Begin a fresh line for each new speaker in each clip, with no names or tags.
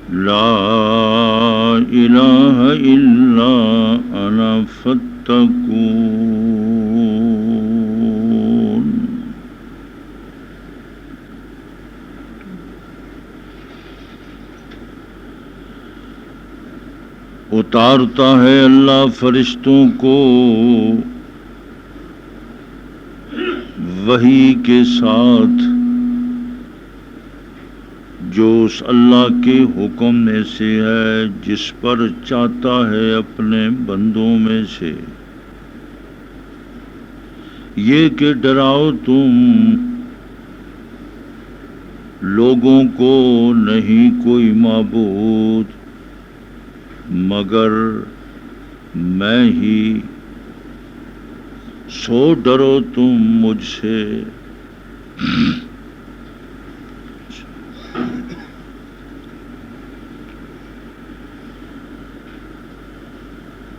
لا الہ الا انا فاتقون۔ اتارتا ہے اللہ فرشتوں کو وحی کے ساتھ جو اس اللہ کے حکم میں سے ہے جس پر چاہتا ہے اپنے بندوں میں سے، یہ کہ ڈراؤ تم لوگوں کو نہیں کوئی معبود مگر میں ہی، سو ڈرو تم مجھ سے۔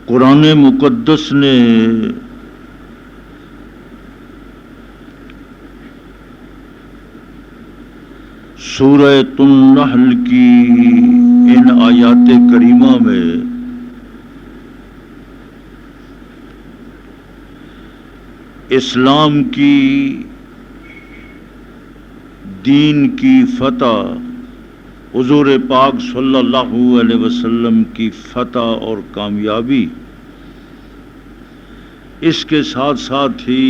قرآن مقدس نے سورہ النحل کی ان آیات کریمہ میں اسلام کی دین کی فتح، حضور پاک صلی اللہ علیہ وسلم کی فتح اور کامیابی، اس کے ساتھ ساتھ ہی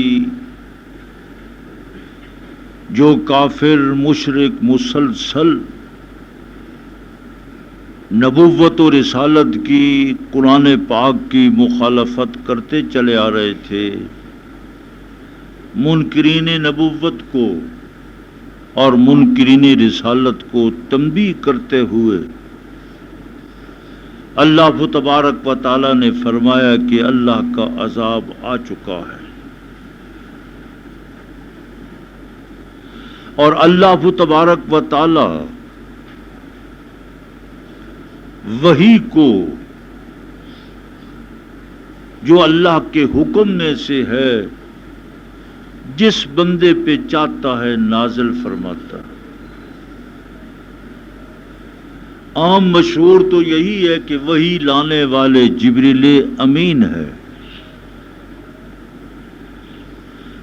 جو کافر مشرک مسلسل نبوت و رسالت کی، قرآن پاک کی مخالفت کرتے چلے آ رہے تھے، منکرین نبوت کو اور منکرین رسالت کو تنبیہ کرتے ہوئے اللہ تبارک و تعالی نے فرمایا کہ اللہ کا عذاب آ چکا ہے، اور اللہ تبارک و تعالی وحی کو جو اللہ کے حکم میں سے ہے جس بندے پہ چاہتا ہے نازل فرماتا ہے۔ عام مشہور تو یہی ہے کہ وحی لانے والے جبریل امین ہے،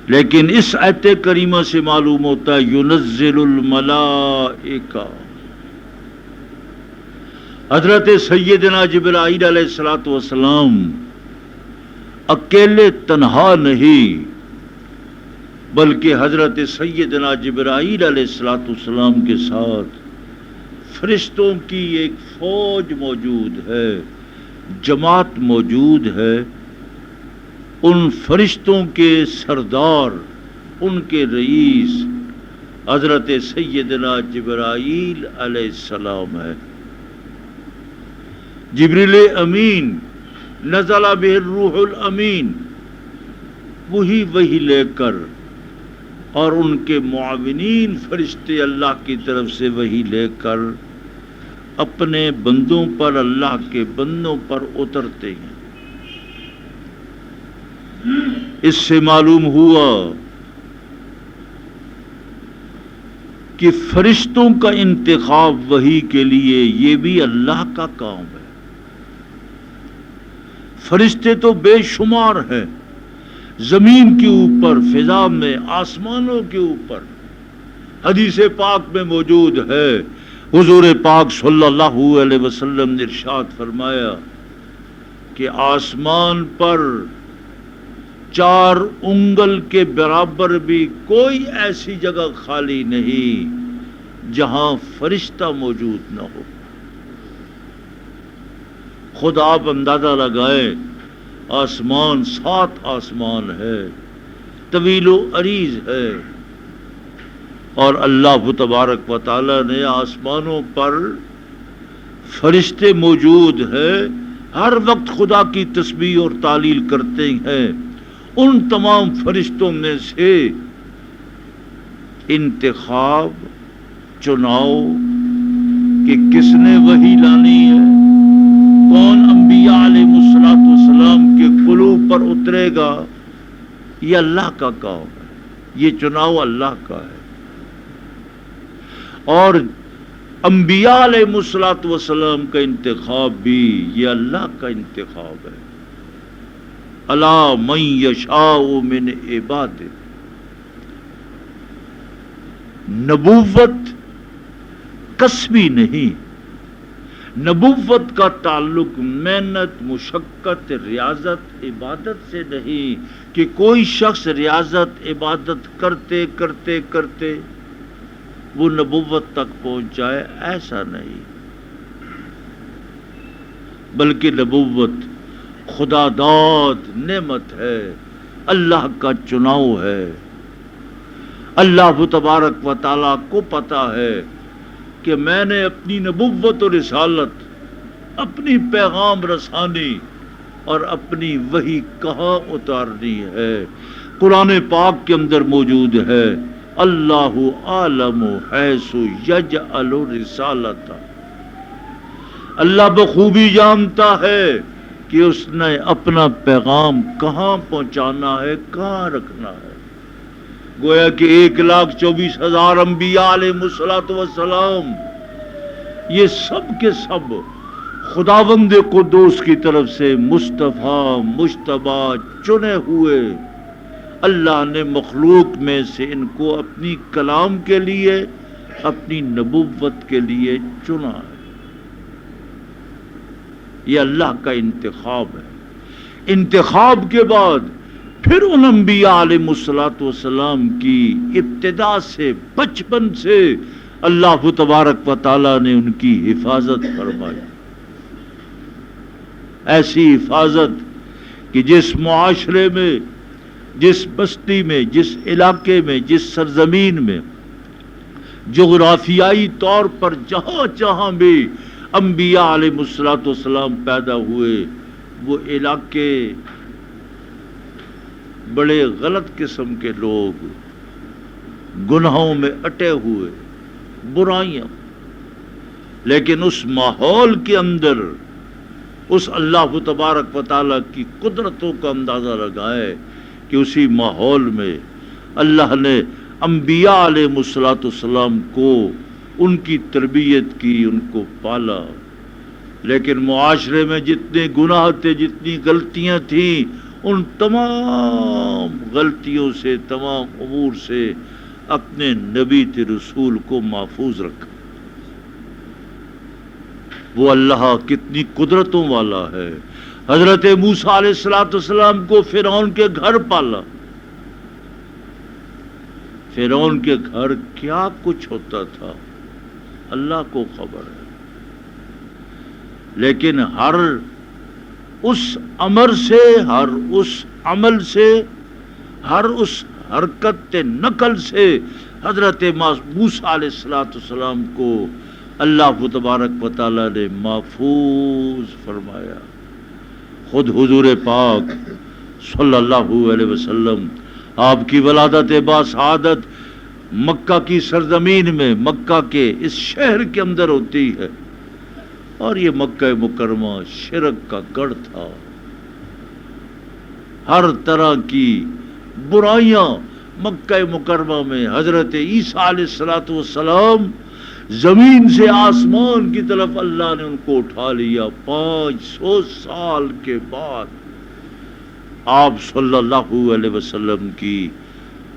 لیکن اس آیت کریمہ سے معلوم ہوتا ہے ینزل الملائکہ، حضرت سیدنا جبرائیل علیہ السلام اکیلے تنہا نہیں، بلکہ حضرت سیدنا جبرائیل علیہ السلام کے ساتھ فرشتوں کی ایک فوج موجود ہے، جماعت موجود ہے۔ ان فرشتوں کے سردار، ان کے رئیس حضرت سیدنا جبرائیل علیہ السلام ہے۔ جبریل امین نزل بہ الروح الامین، وہی لے کر، اور ان کے معاونین فرشتے اللہ کی طرف سے وحی لے کر اپنے بندوں پر، اللہ کے بندوں پر اترتے ہیں۔ اس سے معلوم ہوا کہ فرشتوں کا انتخاب وحی کے لیے یہ بھی اللہ کا کام ہے۔ فرشتے تو بے شمار ہیں، زمین کے اوپر، فضا میں، آسمانوں کے اوپر۔ حدیث پاک میں موجود ہے، حضور پاک صلی اللہ علیہ وسلم نے ارشاد فرمایا کہ آسمان پر 4 انگل کے برابر بھی کوئی ایسی جگہ خالی نہیں جہاں فرشتہ موجود نہ ہو۔ خود آپ اندازہ لگائیں، آسمان 7 آسمان ہے، طویل و عریض ہے، اور اللہ تبارک و تعالی نے آسمانوں پر فرشتے موجود ہیں، ہر وقت خدا کی تسبیح اور تعلیل کرتے ہیں۔ ان تمام فرشتوں میں سے انتخاب، چناؤ کہ کس نے وحی لانی ہے، کون انبیاء علیہ السلام کے قلوب پر اترے گا، یہ اللہ کا کام ہے، یہ چناؤ اللہ کا ہے۔ اور انبیاء علیہ الصلوۃ والسلام کا انتخاب بھی یہ اللہ کا انتخاب ہے. الا من یشاء من عبادہ. نبوت کسبی نہیں. نبوت کا تعلق محنت، مشقت، ریاضت، عبادت سے نہیں کہ کوئی شخص ریاضت عبادت کرتے کرتے کرتے وہ نبوت تک پہنچ جائے، ایسا نہیں. بلکہ نبوت خدا داد نعمت ہے، اللہ کا چناؤ ہے. اللہ تبارک و تعالیٰ کو پتا ہے کہ میں نے اپنی نبوت اور رسالت، اپنی پیغام رسانی اور اپنی وحی کہاں اتارنی ہے. قرآن پاک کے اندر موجود ہے اللہ عالم حیث یجعل رسالتہ. اللہ بخوبی جانتا ہے کہ اس نے اپنا پیغام کہاں پہنچانا ہے، کہاں رکھنا ہے. گویا کہ 1,24,000 انبیاء علیہ الصلوۃ والسلام یہ سب کے سب خداوند قدوس کی طرف سے مصطفیٰ مجتبی چنے ہوئے. اللہ نے مخلوق میں سے ان کو اپنی کلام کے لیے، اپنی نبوت کے لیے چنا ہے. یہ اللہ کا انتخاب ہے. انتخاب کے بعد پھر ان انبیاء علیہ الصلوۃ والسلام کی ابتدا سے، بچپن سے اللہ تبارک و تعالیٰ نے ان کی حفاظت فرمائی. ایسی حفاظت کہ جس معاشرے میں، جس بستی میں، جس علاقے میں، جس سرزمین میں جغرافیائی طور پر جہاں جہاں بھی انبیاء علیہ الصلوۃ والسلام پیدا ہوئے، وہ علاقے بڑے غلط قسم کے لوگ، گناہوں میں اٹے ہوئے، برائیاں. لیکن اس ماحول کے اندر اس اللہ تبارک و تعالیٰ کی قدرتوں کا اندازہ لگائے کہ اسی ماحول میں اللہ نے انبیاء علیہ الصلوۃ والسلام کو ان کی تربیت کی، ان کو پالا. لیکن معاشرے میں جتنے گناہ تھے، جتنی غلطیاں تھیں، ان تمام غلطیوں سے، تمام امور سے اپنے نبی تھے رسول کو محفوظ رکھا. وہ اللہ کتنی قدرتوں والا ہے. حضرت موسیٰ علیہ السلام کو فرعون کے گھر پالا. فرعون کے گھر کیا کچھ ہوتا تھا اللہ کو خبر ہے. لیکن ہر اس امر سے، ہر اس عمل سے، ہر اس حرکت نقل سے حضرت موسیٰ علیہ السلام کو اللہ تبارک و تعالیٰ نے محفوظ فرمایا. خود حضور پاک صلی اللہ علیہ وسلم آپ کی ولادت باسعادت مکہ کی سرزمین میں، مکہ کے اس شہر کے اندر ہوتی ہے. اور یہ مکہ مکرمہ شرک کا گڑھ تھا. ہر طرح کی برائیاں مکہ مکرمہ میں. حضرت عیسیٰ علیہ السلام زمین سے آسمان کی طرف اللہ نے ان کو اٹھا لیا. 500 سال کے بعد آپ صلی اللہ علیہ وسلم کی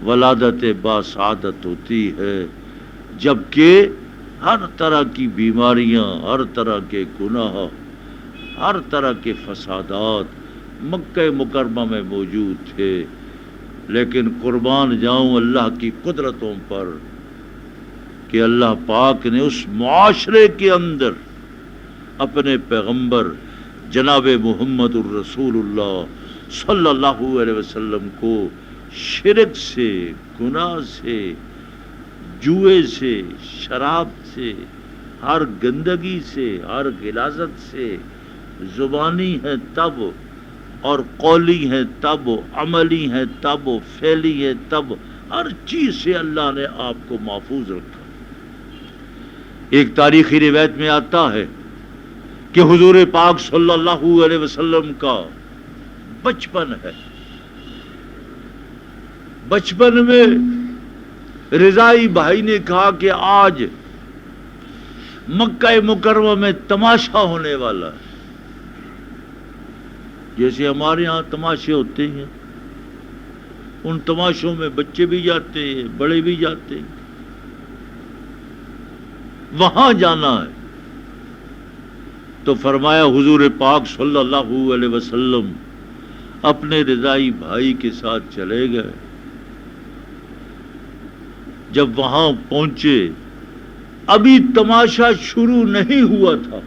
ولادت باسعادت ہوتی ہے، جبکہ ہر طرح کی بیماریاں، ہر طرح کے گناہ، ہر طرح کے فسادات مکہ مکرمہ میں موجود تھے. لیکن قربان جاؤں اللہ کی قدرتوں پر کہ اللہ پاک نے اس معاشرے کے اندر اپنے پیغمبر جناب محمد الرسول اللہ صلی اللہ علیہ وسلم کو شرک سے، گناہ سے، جوئے سے، شراب سے، ہر گندگی سے، ہر غلاظت سے، زبانی ہے تب اور قولی ہے تب، عملی ہے تب، فعلی ہے تب، ہر چیز سے اللہ نے آپ کو محفوظ رکھا. ایک تاریخی روایت میں آتا ہے کہ حضور پاک صلی اللہ علیہ وسلم کا بچپن ہے. بچپن میں رضائی بھائی نے کہا کہ آج مکہ مکرمہ میں تماشا ہونے والا ہے، جیسے ہمارے ہاں تماشے ہوتے ہیں، ان تماشوں میں بچے بھی جاتے ہیں، بڑے بھی جاتے ہیں، وہاں جانا ہے۔ تو فرمایا حضور پاک صلی اللہ علیہ وسلم اپنے رضائی بھائی کے ساتھ چلے گئے۔ جب وہاں پہنچے، ابھی تماشا شروع نہیں ہوا تھا،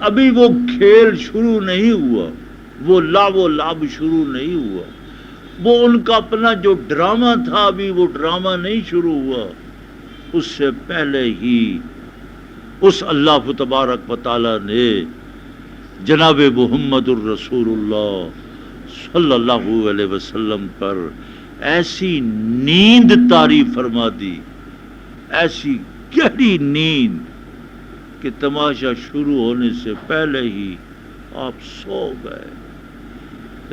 ابھی وہ کھیل شروع نہیں ہوا، وہ لعب و لعب شروع نہیں ہوا، وہ ان کا اپنا جو ڈرامہ تھا ابھی وہ ڈرامہ نہیں شروع ہوا۔ اس سے پہلے ہی اس اللہ تبارک و تعالی نے جناب محمد الرسول اللہ صلی اللہ علیہ وسلم پر ایسی نیند طاری فرما دی، ایسی گہری نیند کہ تماشا شروع ہونے سے پہلے ہی آپ سو گئے۔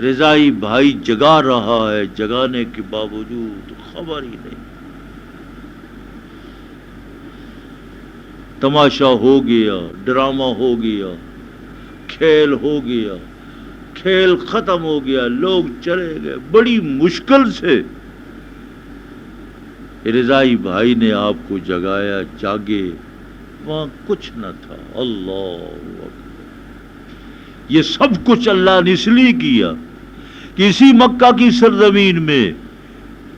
رضائی بھائی جگا رہا ہے، جگانے کے باوجود خبر ہی نہیں۔ تماشا ہو گیا، ڈرامہ ہو گیا، کھیل ہو گیا، کھیل ختم ہو گیا، لوگ چلے گئے۔ بڑی مشکل سے رضائی بھائی نے آپ کو جگایا، جاگے، وہاں کچھ نہ تھا۔ اللہ اکبر۔ یہ سب کچھ اللہ نے اس لیے کیا کہ اسی مکہ کی سرزمین میں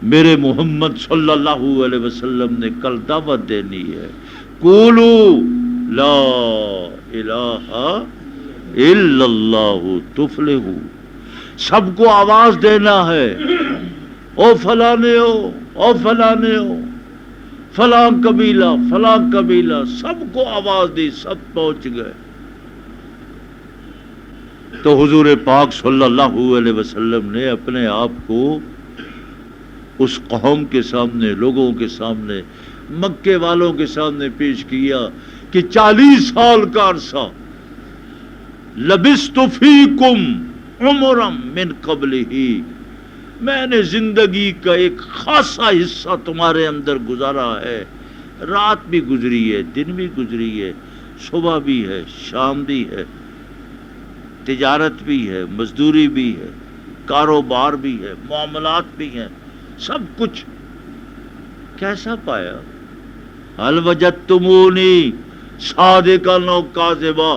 میرے محمد صلی اللہ علیہ وسلم نے کل دعوت دینی ہے، قولو لا الہ الا اللہ تفلحو۔ سب کو آواز دینا ہے، او فلانے ہو، او فلانے ہو، فلاں قبیلہ، فلاں قبیلہ، سب کو آواز دی، سب پہنچ گئے۔ تو حضور پاک صلی اللہ علیہ وسلم نے اپنے آپ کو اس قوم کے سامنے، لوگوں کے سامنے، مکے والوں کے سامنے پیش کیا کہ 40 سال کا عرصہ لبثت فیکم عمرا من قبلہ، میں نے زندگی کا ایک خاصا حصہ تمہارے اندر گزارا ہے، رات بھی گزری ہے، دن بھی گزری ہے، صبح بھی ہے، شام بھی ہے، تجارت بھی ہے، مزدوری بھی ہے، کاروبار بھی ہے، معاملات بھی ہیں، سب کچھ۔ کیسا پایا؟ حل وجدتمونی صادقا او کاذبا،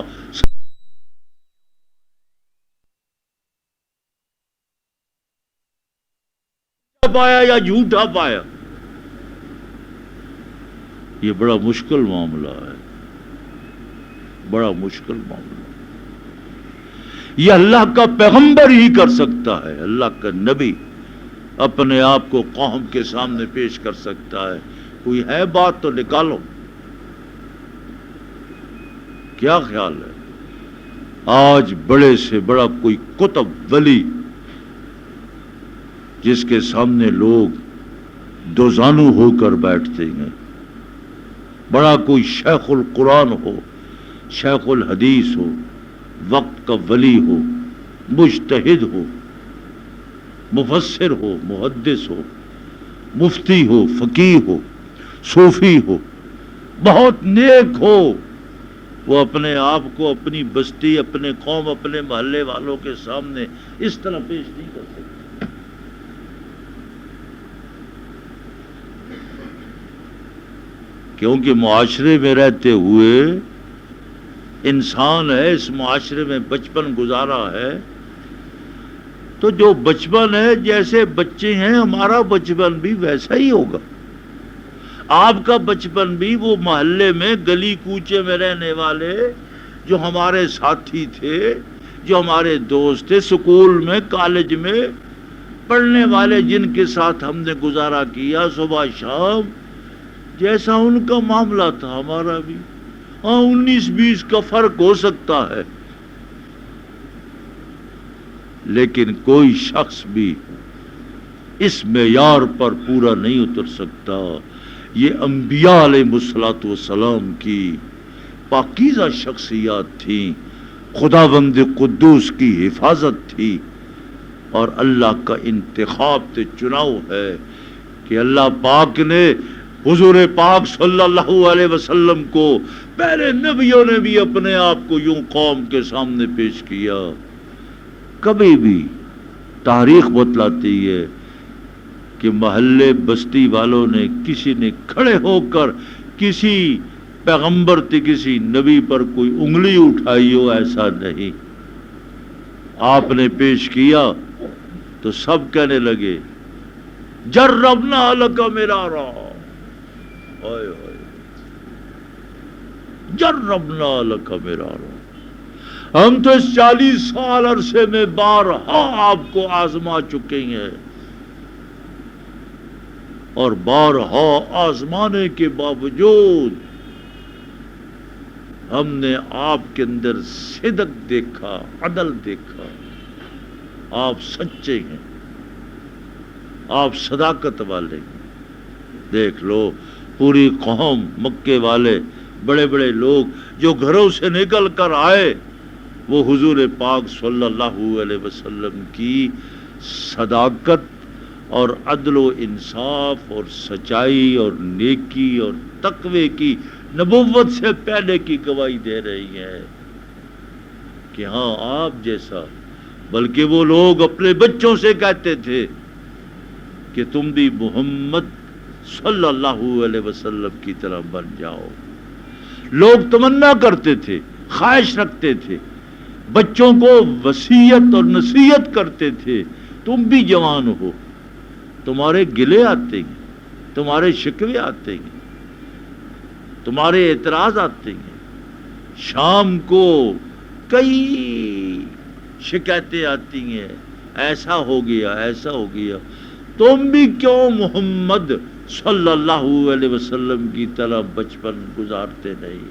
پایا یا جھوٹا پایا؟ یہ بڑا مشکل معاملہ ہے، بڑا مشکل معاملہ۔ یہ اللہ کا پیغمبر ہی کر سکتا ہے، اللہ کا نبی اپنے آپ کو قوم کے سامنے پیش کر سکتا ہے۔ کوئی ہے بات تو نکالو۔ کیا خیال ہے؟ آج بڑے سے بڑا کوئی قطب ولی جس کے سامنے لوگ دو زانو ہو کر بیٹھتے ہیں، بڑا کوئی شیخ القرآن ہو، شیخ الحدیث ہو، وقت کا ولی ہو، مجتہد ہو، مفسر ہو، محدث ہو، مفتی ہو، فقیہ ہو، صوفی ہو، بہت نیک ہو، وہ اپنے آپ کو اپنی بستی، اپنے قوم، اپنے محلے والوں کے سامنے اس طرح پیش نہیں کر سکتا۔ کیونکہ معاشرے میں رہتے ہوئے انسان ہے، اس معاشرے میں بچپن گزارا ہے، تو جو بچپن ہے، جیسے بچے ہیں، ہمارا بچپن بھی ویسا ہی ہوگا۔ آپ کا بچپن بھی وہ محلے میں، گلی کوچے میں رہنے والے جو ہمارے ساتھی تھے، جو ہمارے دوست تھے، سکول میں، کالج میں پڑھنے والے، جن کے ساتھ ہم نے گزارا کیا صبح شام، جیسا ان کا معاملہ تھا ہمارا بھی۔ ہاں 19-20 کا فرق ہو سکتا ہے، لیکن کوئی شخص بھی اس معیار پر پورا نہیں اتر سکتا۔ یہ انبیاء علیہ الصلوۃ والسلام کی پاکیزہ شخصیات تھیں، خداوند قدوس کی حفاظت تھی، اور اللہ کا انتخاب تے چناؤ ہے کہ اللہ پاک نے حضور پاک صلی اللہ علیہ وسلم کو پہلے نبیوں نے بھی اپنے آپ کو یوں قوم کے سامنے پیش کیا. کبھی بھی تاریخ بتلاتی ہے کہ محلے بستی والوں نے کسی نے کھڑے ہو کر کسی پیغمبر تھے کسی نبی پر کوئی انگلی اٹھائی ہو، ایسا نہیں. آپ نے پیش کیا تو سب کہنے لگے جربنا لک مرارا، ہائے ہائے جربنا لک مرارا، ہم تو اس 40 سال عرصے میں بارہا آپ کو آزما چکے ہیں، اور بارہا آزمانے کے باوجود ہم نے آپ کے اندر صدق دیکھا، عدل دیکھا، آپ سچے ہیں، آپ صداقت والے ہیں. دیکھ لو پوری قوم مکے والے بڑے بڑے لوگ جو گھروں سے نکل کر آئے، وہ حضور پاک صلی اللہ علیہ وسلم کی صداقت اور عدل و انصاف اور سچائی اور نیکی اور تقوی کی نبوت سے پہلے کی گواہی دے رہی ہے کہ ہاں آپ جیسا. بلکہ وہ لوگ اپنے بچوں سے کہتے تھے کہ تم بھی محمد صلی اللہ علیہ وسلم کی طرح بن جاؤ. لوگ تمنا کرتے تھے، خواہش رکھتے تھے، بچوں کو وصیت اور نصیحت کرتے تھے تم بھی جوان ہو، تمہارے گلے آتے ہیں، تمہارے شکوے آتے ہیں، تمہارے اعتراض آتے ہیں، شام کو کئی شکایتیں آتی ہیں، ایسا ہو گیا ایسا ہو گیا، تم بھی کیوں محمد صلی اللہ علیہ وسلم کی طرح بچپن گزارتے نہیں.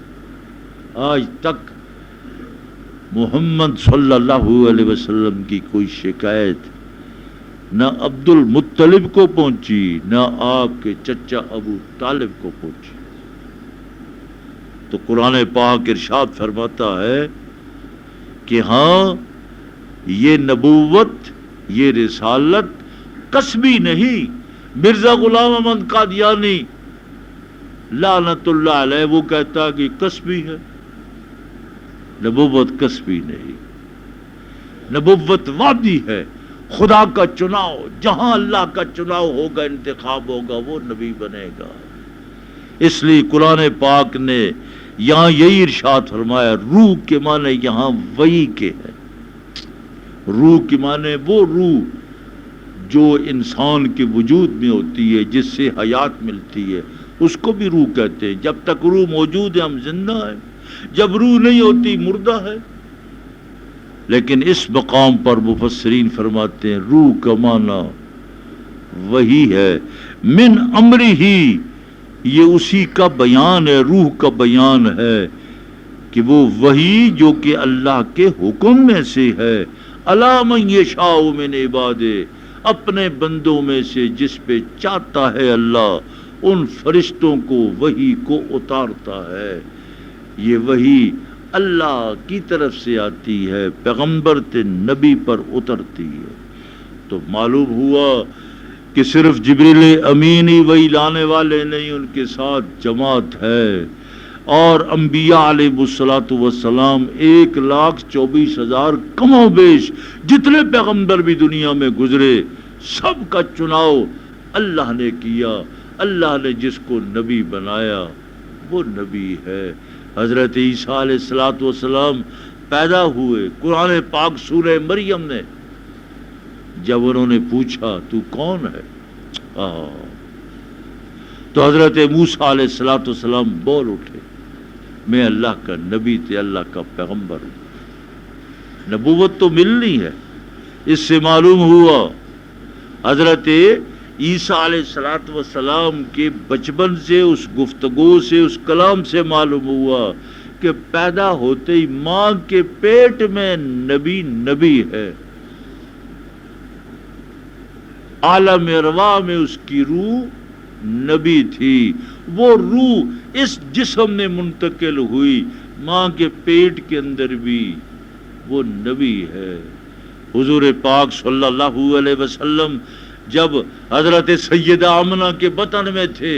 آج تک محمد صلی اللہ علیہ وسلم کی کوئی شکایت نہ عبد المطلب کو پہنچی نہ آپ کے چچا ابو طالب کو پہنچی. تو قرآن پاک ارشاد فرماتا ہے کہ ہاں یہ نبوت، یہ رسالت کسبی نہیں. مرزا غلام احمد قادیانی لعنت اللہ علیہ وہ کہتا کہ کسبی ہے. نبوت کسبی نہیں، نبوت وعدی ہے، خدا کا چناؤ. جہاں اللہ کا چناؤ ہوگا، انتخاب ہوگا، وہ نبی بنے گا. اس لیے قرآن پاک نے یہاں یہی ارشاد فرمایا، روح کے معنی یہاں وحی کے ہے. روح کے معنی وہ روح جو انسان کے وجود میں ہوتی ہے، جس سے حیات ملتی ہے، اس کو بھی روح کہتے ہیں. جب تک روح موجود ہے ہم زندہ ہیں، جب روح نہیں ہوتی مردہ ہے. لیکن اس مقام پر مفسرین فرماتے ہیں روح کا معنی وہی ہے، من امرہ، یہ اسی کا بیان ہے، روح کا بیان ہے کہ وہ وہی جو کہ اللہ کے حکم میں سے ہے. الا من یشاء من عبادہ، اپنے بندوں میں سے جس پہ چاہتا ہے اللہ ان فرشتوں کو وحی کو اتارتا ہے. یہ وحی اللہ کی طرف سے آتی ہے، پیغمبر تے نبی پر اترتی ہے. تو معلوم ہوا کہ صرف جبریل امین ہی وحی لانے والے نہیں، ان کے ساتھ جماعت ہے. اور انبیاء علیہ الصلوۃ والسلام 1,24,000 کم و بیش جتنے پیغمبر بھی دنیا میں گزرے، سب کا چناؤ اللہ نے کیا. اللہ نے جس کو نبی بنایا وہ نبی ہے. حضرت عیسیٰ علیہ الصلوۃ والسلام پیدا ہوئے. قرآن پاک سورہ مریم نے جب انہوں نے پوچھا تو کون ہے، تو حضرت موسیٰ علیہ الصلوۃ والسلام بول اٹھے میں اللہ کا نبی تھے، اللہ کا پیغمبر ہوں. نبوت تو ملنی ہے. اس سے معلوم ہوا حضرت عیسیٰ علیہ الصلوۃ والسلام کے بچپن سے، اس گفتگو سے، اس کلام سے معلوم ہوا کہ پیدا ہوتے ہی ماں کے پیٹ میں نبی نبی ہے. عالم ارواح میں اس کی روح نبی تھی. وہ روح اس جسم میں منتقل ہوئی، ماں کے پیٹ کے اندر بھی وہ نبی ہے. حضور پاک صلی اللہ علیہ وسلم جب حضرت سیدہ آمنہ کے بطن میں تھے،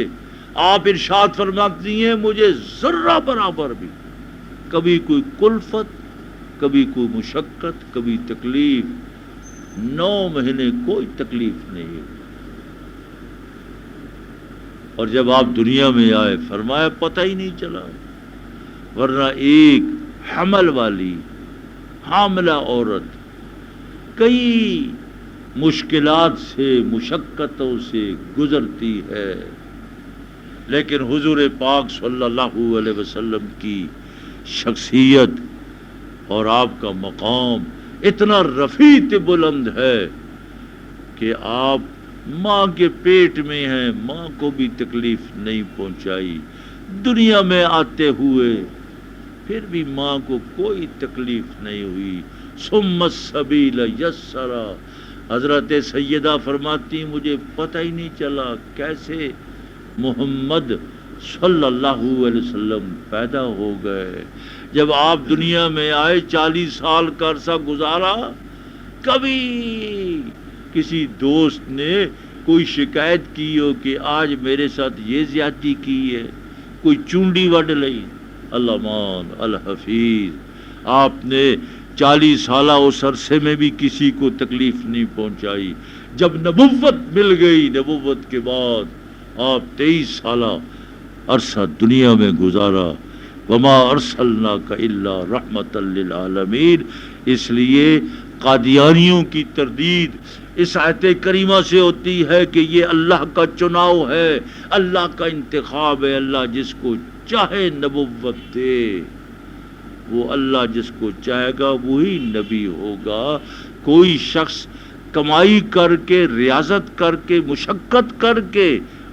آپ ارشاد فرماتی ہیں مجھے ذرہ برابر بھی کبھی کوئی کلفت، کبھی کوئی مشقت، کبھی تکلیف، 9 مہینے کوئی تکلیف نہیں ہوئی۔ اور جب آپ دنیا میں آئے فرمایا پتہ ہی نہیں چلا، ورنہ ایک حمل والی حاملہ عورت کئی مشکلات سے، مشقتوں سے گزرتی ہے، لیکن حضور پاک صلی اللہ علیہ وسلم کی شخصیت اور آپ کا مقام اتنا رفیع بلند ہے کہ آپ ماں کے پیٹ میں ہیں، ماں کو بھی تکلیف نہیں پہنچائی، دنیا میں آتے ہوئے پھر بھی ماں کو کوئی تکلیف نہیں ہوئی۔ ثم السبیل یسرا، حضرت سیدہ فرماتی مجھے پتہ ہی نہیں چلا کیسے محمد صلی اللہ علیہ وسلم پیدا ہو گئے۔ جب آپ دنیا میں آئے 40 سال کا عرصہ گزارا، کبھی کسی دوست نے کوئی شکایت کی ہو کہ آج میرے ساتھ یہ زیادتی کی ہے، کوئی چونڈی وڈ لئی، اللہ مان الحفیظ، آپ نے 40 سالہ اس عرصے میں بھی کسی کو تکلیف نہیں پہنچائی۔ جب نبوت مل گئی، نبوت کے بعد آپ 23 سالہ عرصہ دنیا میں گزارا، وما ارسلناک الا رحمتا للعالمین۔ اس لیے قادیانیوں کی تردید اس آیت کریمہ سے ہوتی ہے کہ یہ اللہ کا چناؤ ہے، اللہ کا انتخاب ہے، اللہ جس کو چاہے نبوت دے، وہ اللہ جس کو چاہے گا وہی نبی ہوگا۔ کوئی شخص کمائی کر کے، ریاضت کر کے، مشقت کر کے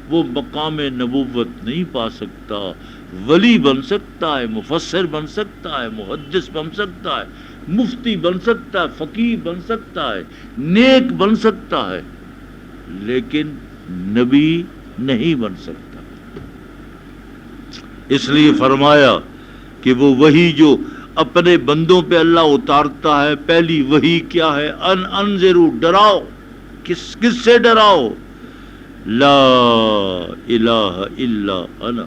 وہ مقام نبوت نہیں پا سکتا۔ ولی بن سکتا ہے، مفسر بن سکتا ہے، محدث بن سکتا ہے، مفتی بن سکتا ہے، فقیہ بن سکتا ہے، نیک بن سکتا ہے، لیکن نبی نہیں بن سکتا۔ اس لیے فرمایا کہ وہ وحی جو اپنے بندوں پہ اللہ اتارتا ہے، پہلی وحی کیا ہے؟ انذروا، ڈراؤ۔ کس سے ڈراؤ؟ لا الہ الا انا،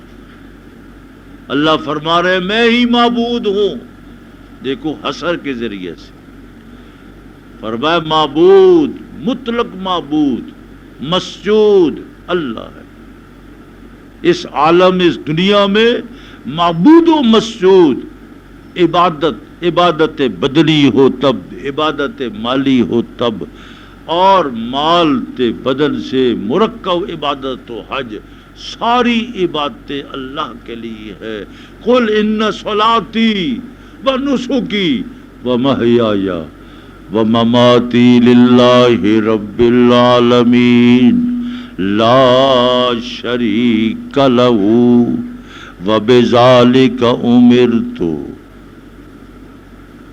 اللہ فرما رہے میں ہی معبود ہوں۔ دیکھو حصر کے ذریعے سے فرمایا معبود، مطلق معبود، مسجود اللہ ہے۔ اس عالم، اس دنیا میں معبود و مسجود، عبادت بدنی ہو تب، عبادت مالی ہو تب، اور مال تے بدن سے مرکب عبادت و حج، ساری عبادتیں اللہ کے لیے ہے۔ قل ان صلاتی و نسکی و محیای و مماتی للہ رب العالمین لا شریک لہ و بذالک امرت۔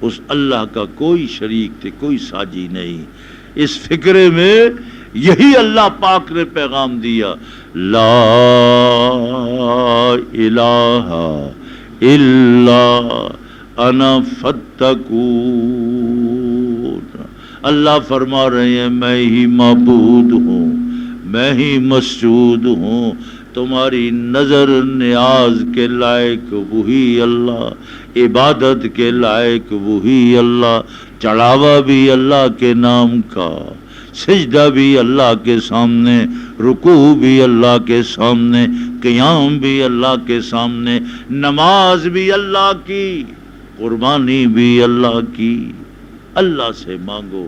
اس اللہ کا کوئی شریک تھے، کوئی ساجی نہیں۔ اس فکرے میں یہی اللہ پاک نے پیغام دیا، لا الہ الا انا فاتقون۔ اللہ فرما رہے ہیں میں ہی معبود ہوں، میں ہی مسجود ہوں، تمہاری نظر نیاز کے لائق وہی اللہ، عبادت کے لائق وہی اللہ، چڑھاوا بھی اللہ کے نام کا، سجدہ بھی اللہ کے سامنے، رکوع بھی اللہ کے سامنے، قیام بھی اللہ کے سامنے، نماز بھی اللہ کی، قربانی بھی اللہ کی۔ اللہ سے مانگو،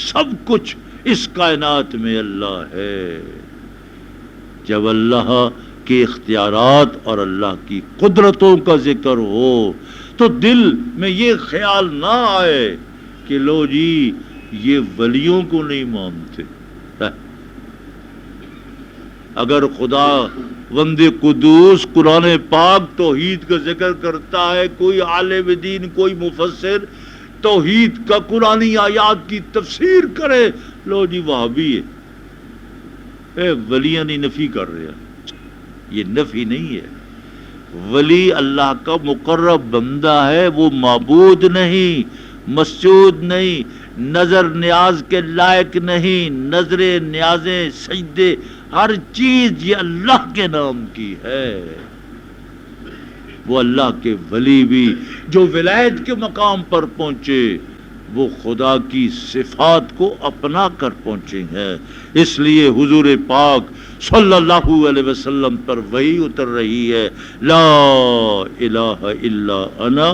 سب کچھ اس کائنات میں اللہ ہے۔ جب اللہ کے اختیارات اور اللہ کی قدرتوں کا ذکر ہو تو دل میں یہ خیال نہ آئے کہ لو جی یہ ولیوں کو نہیں مانتے۔ اگر خدا وند قدوس قرآن پاک توحید کا ذکر کرتا ہے، کوئی عالم دین، کوئی مفسر توحید کا قرآنی آیات کی تفسیر کرے، لو جی وہابی ہے، ولیاں نہیں نفی کر رہے ہیں۔ یہ نفی نہیں ہے، ولی اللہ کا مقرب بندہ ہے، وہ معبود نہیں، مسجود نہیں، نظر نیاز کے لائق نہیں، نظریں نیازیں سجدے ہر چیز یہ اللہ کے نام کی ہے. وہ اللہ کے ولی بھی جو ولایت کے مقام پر پہنچے وہ خدا کی صفات کو اپنا کر پہنچے ہیں. اس لیے حضور پاک صلی اللہ علیہ وسلم پر وحی اتر رہی ہے، لا الہ الا انا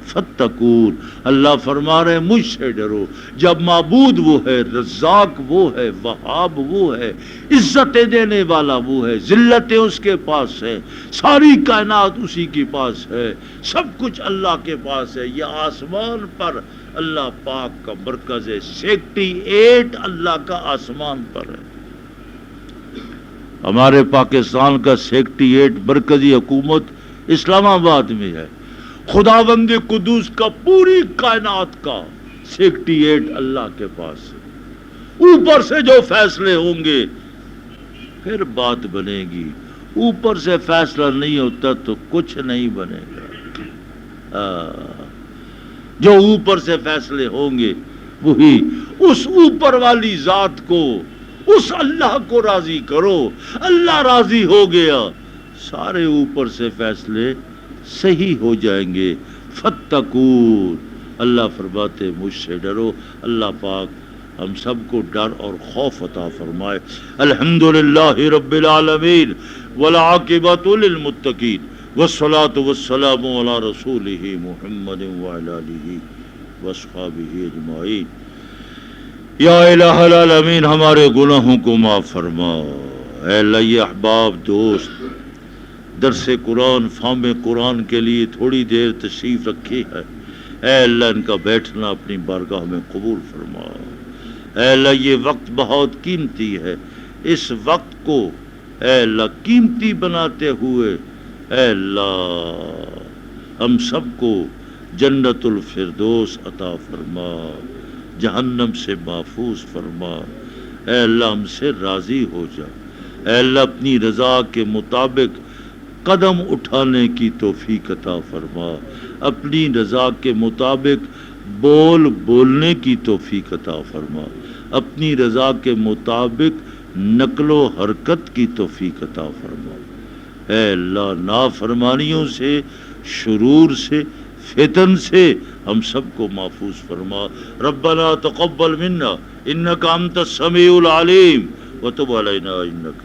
فاتقون. اللہ فرما رہے ہیں مجھ سے ڈرو. جب معبود وہ ہے، رزاق وہ ہے، وہاب وہ ہے، عزتیں دینے والا وہ ہے، ذلتیں اس کے پاس ہے، ساری کائنات اسی کے پاس ہے، سب کچھ اللہ کے پاس ہے. یہ آسمان پر اللہ پاک کا مرکز ہے. 68 اللہ کا آسمان پر ہے. ہمارے پاکستان کا 68 مرکزی حکومت اسلام آباد میں ہے. خداوند قدوس کا پوری کائنات کا 68 اللہ کے پاس ہے. اوپر سے جو فیصلے ہوں گے پھر بات بنے گی. اوپر سے فیصلہ نہیں ہوتا تو کچھ نہیں بنے گا. جو اوپر سے فیصلے ہوں گے وہی اس اوپر والی ذات کو، اس اللہ کو راضی کرو. اللہ راضی ہو گیا، سارے اوپر سے فیصلے صحیح ہو جائیں گے. فتقون، اللہ فرماتے مجھ سے ڈرو. اللہ پاک ہم سب کو ڈر اور خوف عطا فرمائے. الحمدللہ رب العالمین والعاقبۃ للمتقین والصلاة والسلام علی رسولہ محمد وعلی آلہ واصحابہ اجمعین. یا الہ العالمین ہمارے گناہوں کو معاف فرما. اے اللہ یہ احباب دوست درس قرآن فہم قرآن کے لیے تھوڑی دیر تشریف رکھی ہے، اے اللہ ان کا بیٹھنا اپنی بارگاہ میں قبول فرما. اے اللہ یہ وقت بہت قیمتی ہے، اس وقت کو اے اللہ قیمتی بناتے ہوئے اے اللہ ہم سب کو جنت الفردوس عطا فرما، جہنم سے محفوظ فرما. اے اللہ ہم سے راضی ہو جا. اے اللہ اپنی رضا کے مطابق قدم اٹھانے کی توفیق عطا فرما. اپنی رضا کے مطابق بولنے کی توفیق عطا فرما. اپنی رضا کے مطابق نقل و حرکت کی توفیق عطا فرما. اے اللہ نافرمانیوں سے، شرور سے، فتن سے ہم سب کو محفوظ فرما. ربنا تقبل منا انک انت السمیع العلیم وتب علینا انک